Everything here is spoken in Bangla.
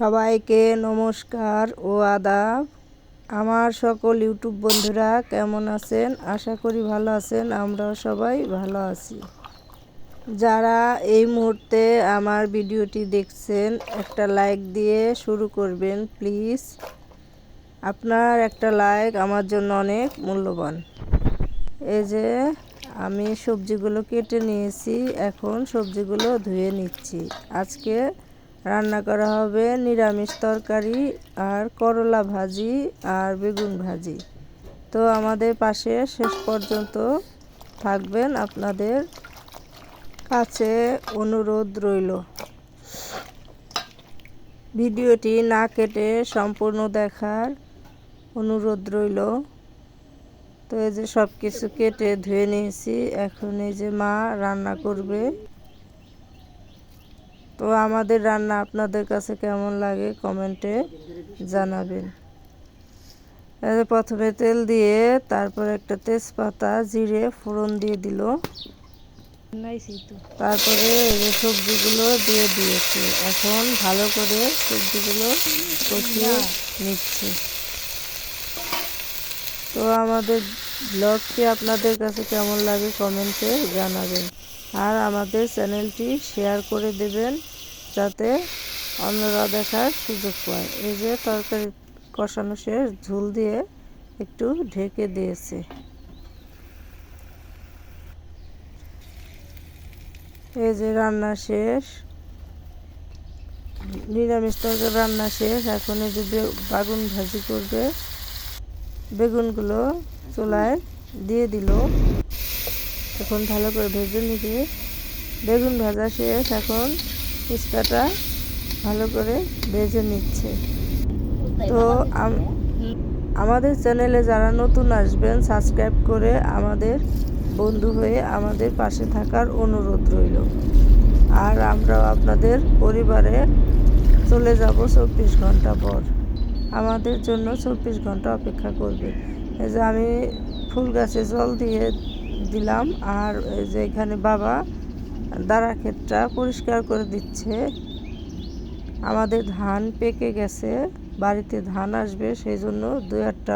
সবাইকে নমস্কার ও আদাব। আমার সকল ইউটিউব বন্ধুরা কেমন আছেন? আশা করি ভালো আছেন। আমরাও সবাই ভালো আছি। যারা এই মুহূর্তে আমার ভিডিওটি দেখছেন, একটা লাইক দিয়ে শুরু করবেন প্লিজ। আপনার একটা লাইক আমার জন্য অনেক মূল্যবান। এই যে আমি সবজিগুলো কেটে নিয়েছি, এখন সবজিগুলো ধুয়ে নিচ্ছি। আজকে রান্না করা হবে নিরামিষ তরকারি আর করলা ভাজি আর বেগুন ভাজি। তো আমাদের পাশে শেষ পর্যন্ত থাকবেন, আপনাদের কাছে অনুরোধ রইল ভিডিওটি না কেটে সম্পূর্ণ দেখার অনুরোধ রইল। তো এই যে সব কিছু কেটে ধুয়ে নিয়েছি, এখন এই যে মা রান্না করবে। তো আমাদের রান্না আপনাদের কাছে কেমন লাগে কমেন্টে জানাবেন। প্রথমে তেল দিয়ে তারপর একটা তেজপাতা জিরে ফোড়ন দিয়ে দিল, তারপরে এই যে সবজিগুলো দিয়ে দিয়েছি। এখন ভালো করে সবজিগুলো কষিয়ে নিচ্ছি। তো আমাদের ব্লগটি আপনাদের কাছে কেমন লাগে কমেন্টে জানাবেন, আর আমাদের চ্যানেলটি শেয়ার করে দেবেন যাতে অন্যরা দেখার সুযোগ পায়। এই যে তরকারি কষানো শেষ, ঝোল দিয়ে একটু ঢেকে দিয়েছে। এই যে রান্না শেষ, নিরামিষ তরকারি রান্না শেষ। এখন এই যে বেগুন ভাজি করবে, বেগুনগুলো চুলায় দিয়ে দিল। এখন ভালো করে ভেজে নিবে। বেগুন ভাজা শেষ, এখন ফুচকাটা ভালো করে ভেজে নিচ্ছে। তো আমাদের চ্যানেলে যারা নতুন আসবেন, সাবস্ক্রাইব করে আমাদের বন্ধু হয়ে আমাদের পাশে থাকার অনুরোধ রইল। আর আমরাও আপনাদের পরিবারে চলে যাব 24 ঘন্টা পর। আমাদের জন্য 24 ঘন্টা অপেক্ষা করবে। এই যে আমি ফুল গাছে জল দিয়ে দিলাম, আর এই যে এখানে বাবা দাঁড়া ক্ষেতটা পরিষ্কার করে দিচ্ছে। আমাদের ধান পেকে গেছে, বাড়িতে ধান আসবে, সেই জন্য 2-8টা